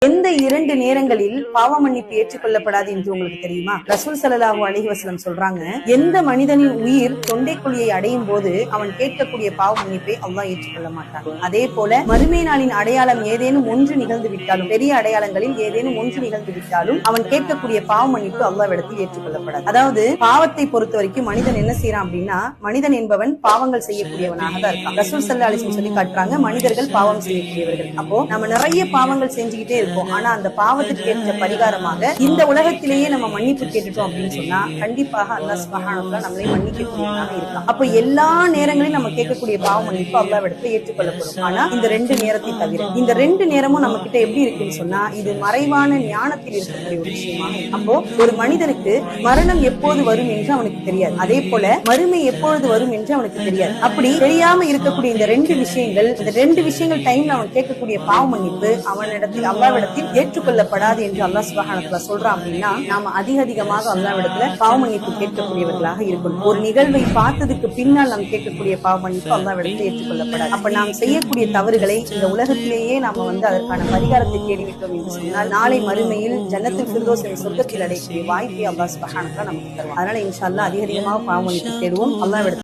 எந்த இரண்டு நேரங்களில் பாவ மன்னிப்பு ஏற்றுக்கொள்ளப்படாது என்று உங்களுக்கு தெரியுமா? ரசூல் ஸல்லல்லாஹு அலைஹி வஸல்லம் சொல்றாங்க, எந்த மனிதனின் உயிர் தொண்டைக்குழியை அடையும் போது அவன் கேட்கக்கூடிய பாவ மன்னிப்பை அல்லாஹ் ஏற்றுக்கொள்ள மாட்டான். அதே போல மறுமை நாளின் அடையாளம் ஏதேனும் ஒன்று நிகழ்ந்து விட்டாலும், பெரிய அடையாளங்களில் ஏதேனும் ஒன்று நிகழ்ந்து விட்டாலும் அவன் கேட்கக்கூடிய பாவ மன்னிப்பு அல்லாஹ்விடத்தில் ஏற்றுக்கொள்ளப்படாது. அதாவது பாவத்தை பொறுத்த வரைக்கும் மனிதன் என்ன செய்யறான் அப்படின்னா, மனிதன் என்பவன் பாவங்கள் செய்யக்கூடியவனாக தான் இருக்கான். ரசூல் ஸல்லல்லாஹு அலைஹி வஸல்லம் சொல்லி காட்டுறாங்க, மனிதர்கள் பாவம் செய்யக்கூடியவர்கள். அப்போ நம்ம நிறைய பாவங்கள் செஞ்சுக்கிட்டே ஆனா அந்த பாவத்துக்கு ஏற்ற பரிகாரமாக இந்த உலகத்திலேயே நம்ம மன்னிப்பு கேட்டுட்டோம் அப்படின்னு சொன்னா கண்டிப்பாக அல்லாஹ் சுப்ஹானஹு வ தஆலா நம்மளை மன்னிக்கக்கூடியவனாக இருக்கான். அப்ப எல்லா நேரங்களிலும் நம்ம கேட்கக்கூடிய பாவ மன்னிப்பு அல்லாஹ்விடத்தில் ஏற்றுக்கொள்ளப்படும். ஆனா இந்த ரெண்டு நேரத்தை தவிர இந்த ரெண்டு நேரமும் நம்ம கிட்ட எப்படி இருக்குன்னு சொன்னா, இது மறைவான ஞானத்தில் இருக்கக்கூடிய ஒரு விஷயமாக. அப்போ ஒரு மனிதனுக்கு மரணம் எப்போது வரும் என்று அவனுக்கு தெரியாது, அதே போல மறுமை எப்பொழுது வரும் என்று அவனுக்கு தெரியாது. அப்படி தெரியாம இருக்கக்கூடிய இந்த ரெண்டு விஷயங்கள் டைம்ல அவன் கேட்கக்கூடிய பாவ மன்னிப்பு அவனிடத்தில் அல்லாஹ்விடத்தில் ஏற்றுக்கொள்ளப்படாது என்று அல்லாஹ் சுப்ஹானஹு வ தஆலா சொல்றான். அப்படின்னா நாம அதிகமாக அல்லாஹ்விடத்துல பாவ மன்னிப்பு கேட்கக்கூடியவர்களாக இருக்கணும். ஒரு நிகழ்வை பார்த்ததுக்கு பின்னால் நாம் கேட்கக்கூடிய பாவ மன்னிப்பு அல்லாஹ்விடத்தில் ஏற்றுக்கொள்ளப்படாது. அப்ப நாம் செய்யக்கூடிய தவறுகளை இந்த உலகத்திலேயே நாம அதற்கான பரிகாரத்தை தேடிவிட்டோம் என்று சொன்னால் நாளை மறுமையில் ஜன்னத்துல் ஃபிர்தௌஸ் என்ற சொர்க்கத்தில் அடையக்கூடிய வாய்ப்பை அல்லாஹ் சுப்ஹானஹு வ தஆலா நமக்கு தருவான். அதனால இன்ஷா அல்லாஹ் அதிகமாக பாவ மன்னிப்பு தேடுவோம். அல்லாஹ்விடத்தில்